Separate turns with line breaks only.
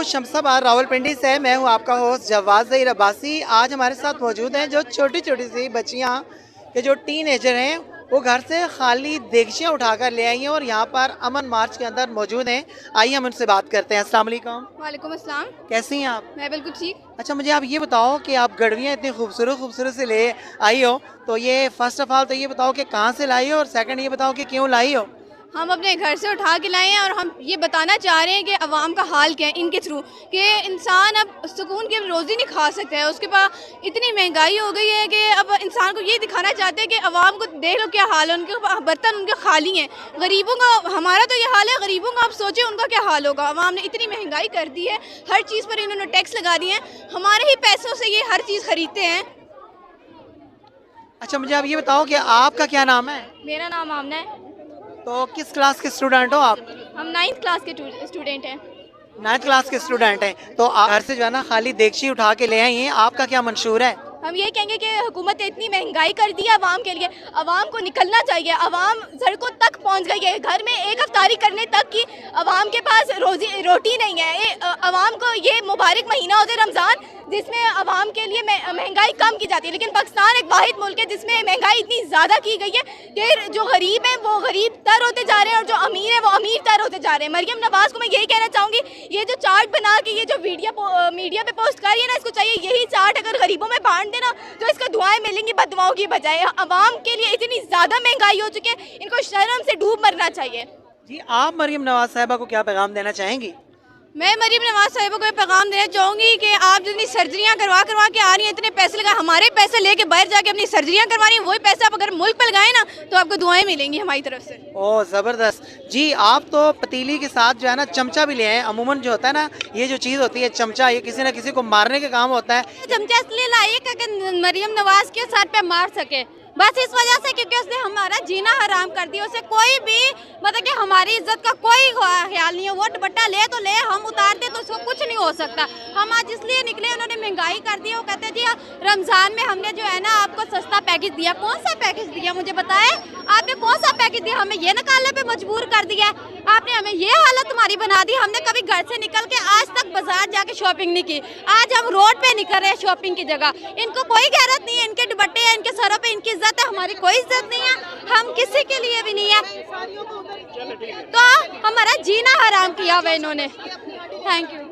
शमशाबाद रावलपिंडी से। मैं हूं आपका होस्ट जवाद ज़हीर अब्बासी। आज हमारे साथ मौजूद हैं जो छोटी छोटी सी बच्चियां के जो टीनेजर हैं, वो घर से खाली देगचियाँ उठाकर ले आई हैं और यहाँ पर अमन मार्च के अंदर मौजूद हैं। आइए हम उनसे बात करते हैं। अस्सलाम वालेकुम।
वालेकुम अस्सलाम।
कैसी हैं आप?
मैं बिल्कुल ठीक।
अच्छा, मुझे आप ये बताओ कि आप गड़वियाँ इतनी खूबसूरत खूबसूरत से ले आई हो, तो ये फर्स्ट ऑफ ऑल तो ये बताओ कि कहाँ से लाई हो, और सेकंड ये बताओ कि क्यों लाई हो?
हम अपने घर से उठा के लाए हैं और हम ये बताना चाह रहे हैं कि अवाम का हाल क्या है इनके थ्रू, कि इंसान अब सुकून की रोज़ी नहीं खा सकता है। उसके पास इतनी महंगाई हो गई है कि अब इंसान को ये दिखाना चाहते हैं कि अवाम को देख लो क्या हाल है, उनके बर्तन उनके खाली हैं। गरीबों का, हमारा तो ये हाल है, गरीबों का आप सोचें उनका क्या हाल होगा। अवाम ने इतनी महंगाई कर दी है, हर चीज़ पर इन्होंने टैक्स लगा दिए हैं, हमारे ही पैसों से ये हर चीज़ खरीदते हैं।
अच्छा, मुझे आप ये बताओ कि आपका क्या नाम है?
मेरा नाम आमना है।
तो किस क्लास के स्टूडेंट हो आप?
हम 9th क्लास के स्टूडेंट हैं।
9th क्लास के स्टूडेंट हैं। तो आप घर से जो है ना खाली देगची उठा के ले आई हैं, आपका क्या मंशूर है?
हम ये कहेंगे कि हुकूमत ने इतनी महंगाई कर दी है अवाम के लिए, अवाम को निकलना चाहिए। अवाम सड़कों तक पहुंच गई है, घर में एक अफ्तारी करने तक की अवाम के पास रोटी नहीं है। अवाम को ये मुबारक महीना होता है रमज़ान, जिसमें अवाम के लिए महंगाई कम की जाती है, लेकिन पाकिस्तान एक वाहिद मुल्क है जिसमें महंगाई इतनी ज़्यादा की गई है कि जो गरीब हैं वो गरीब तर होते जा रहे हैं और जो अमीर हैं वो अमीर तर होते जा रहे हैं। मरियम नवाज़ को मैं यही कहना चाहूँगी, ये जो चार्ट बना के ये जो मीडिया पे पोस्ट कर रही है ना, इसको चाहिए यही चार्ट अगर गरीबों में बांट देना तो इसका दुआएं मिलेंगी बददुआओं की बजाय। अवाम के लिए इतनी ज़्यादा महंगाई हो चुकी है, इनको शर्म से डूब मरना चाहिए।
जी, आप मरियम नवाज साहिबा को क्या पैगाम देना चाहेंगी?
मैं मरीम नवाज साहिबा को ये पैगाम देना चाहूँगी कि आप जितनी सर्जरियाँ करवा के आ रही हैं, इतने पैसे लगा, हमारे पैसे लेके बाहर जाके अपनी सर्जरियाँ करवा रही हैं, वही पैसे आप अगर मुल्क पर लगाएं ना तो आपको दुआएं मिलेंगी हमारी तरफ से।
ओह ज़बरदस्त। जी, आप तो पतीली के साथ जो है ना चमचा भी ले आए। अमूमन जो होता है ना, ये जो चीज़ होती है चमचा, ये किसी न किसी को मारने का काम होता है।
चमचा इसलिए लाइए कि मरीम नवाज के सर पे मार सके, बस इस वजह से, क्योंकि उसने हमारा जीना हराम कर दिया। उसे कोई भी मतलब कि हमारी इज्जत का कोई ख्याल नहीं है। वो दुपट्टा ले तो ले, हम उतारते तो उसको कुछ नहीं हो सकता। हम आज इसलिए निकले, उन्होंने महंगाई कर दी। वो कहते जी रमज़ान में हमने जो है ना आपको सस्ता पैकेज दिया। कौन सा पैकेज दिया मुझे बताएं, आपने कौन सा पैकेज दिया? हमें ये निकालने पे मजबूर कर दिया, आपने हमें ये हालत तुम्हारी बना दी। हमने कभी घर से निकल के आज तक बाजार जाके शॉपिंग नहीं की, आज हम रोड पे निकल रहे हैं शॉपिंग की जगह। इनको कोई गैरत नहीं है, इनके दुपट्टे हैं, इनके सरों पे इनकी इज्जत है, हमारी कोई इज्जत नहीं है, हम किसी के लिए भी नहीं है। तो हमारा जीना हराम किया हुआ इन्होंने। Thank you.